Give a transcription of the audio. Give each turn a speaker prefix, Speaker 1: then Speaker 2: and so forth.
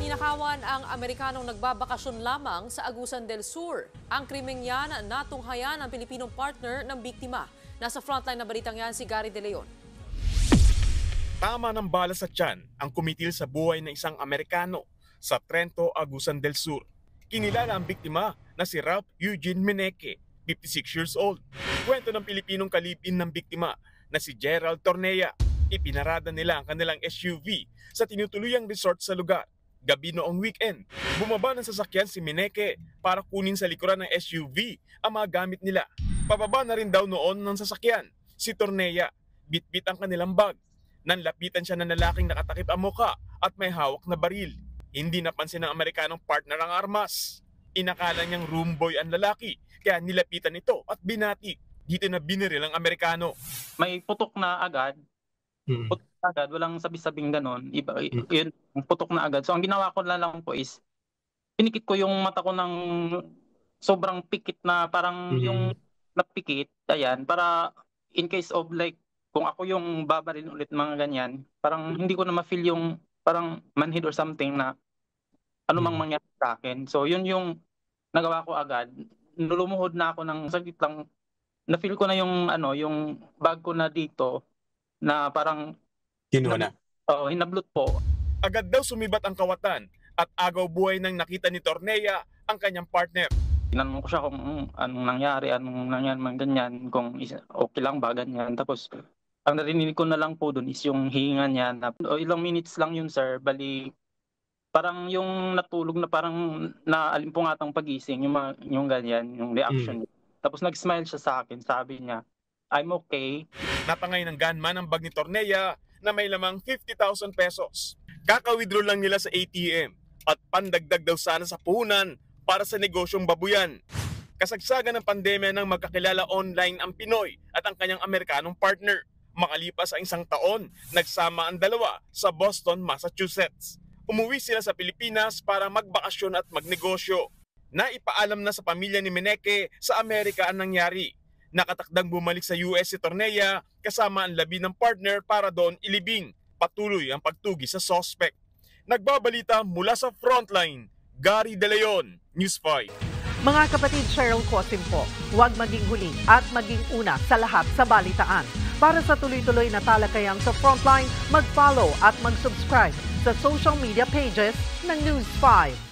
Speaker 1: Ninakawan ang Amerikanong nagbabakasyon lamang sa Agusan del Sur. Ang krimeng yan natunghayan ng Pilipinong partner ng biktima. Nasa frontline na balitang yan si Gary De Leon.
Speaker 2: Tama ng bala sa tiyan ang kumitil sa buhay ng isang Amerikano sa Trento, Agusan del Sur. Kinilala ang biktima na si Ralph Eugene Meneque, 56 years old. Kwento ng Pilipinong kalipin ng biktima na si Gerald Tornea. Ipinarada nila ang kanilang SUV sa tinutuluyang resort sa lugar. Gabi noong weekend, bumaba ng sasakyan si Meneque para kunin sa likuran ng SUV ang mga gamit nila. Pababa na rin daw noon ng sasakyan si Tornea. Bitbit ang kanilang bag. Nanlapitan siya ng lalaking nakatakip ang muka at may hawak na baril. Hindi napansin ng Amerikanong partner ang armas. Inakala niyang room boy ang lalaki, kaya nilapitan ito at binati. Dito na biniril ang Amerikano.
Speaker 3: May putok na agad. Putok na agad, walang sabi-sabing ganon. Yun, putok na agad. So ang ginawa ko na lang po is, pinikit ko yung mata ko ng sobrang pikit na parang yung napikit, ayan, para in case of like, kung ako yung babaril ulit mga ganyan, parang hindi ko na ma-feel yung parang manhid or something na anumang mangyari sa akin. So yun yung nagawa ko agad. Nulumuhod na ako ng saglit lang. Na-feel ko na yung yung bag ko na dito na parang
Speaker 4: kinuha na.
Speaker 3: Hinablot po.
Speaker 2: Agad daw sumibat ang kawatan at agaw buhay nang nakita ni Tornea ang kanyang partner.
Speaker 3: Tinanong ko siya kung anong nangyari, mga ganyan, kung okay lang ba, ganyan. Tapos ang narinig ko na lang po doon is yung hihinga niya na ilang minutes lang yun, sir. Bali, parang yung natulog na parang naalimpungatang pagising, yung ganyan, yung reaction niya. Tapos nag-smile siya sa akin, sabi niya, I'm okay.
Speaker 2: Natangay ng gunman ang bag ni Tornea na may lamang 50,000 pesos. Kaka-withdraw lang nila sa ATM at pandagdag daw sana sa puhunan para sa negosyong babuyan. Kasagsagan ng pandemya nang magkakilala online ang Pinoy at ang kanyang Amerikanong partner. Makalipas ang isang taon, nagsama ang dalawa sa Boston, Massachusetts. Umuwi sila sa Pilipinas para magbakasyon at magnegosyo. Naipaalam na sa pamilya ni Meneque sa Amerika ang nangyari. Nakatakdang bumalik sa US si Tornea kasama ang labi ng partner para doon ilibing. Patuloy ang pagtugi sa suspect. Nagbabalita mula sa Frontline, Gary De Leon, News 5.
Speaker 5: Mga kapatid, Cheryl Cosim po, huwag maging huli at maging una sa lahat sa balitaan. Para sa tuloy-tuloy na talakayang sa Frontline, mag-follow at mag-subscribe sa social media pages ng News 5.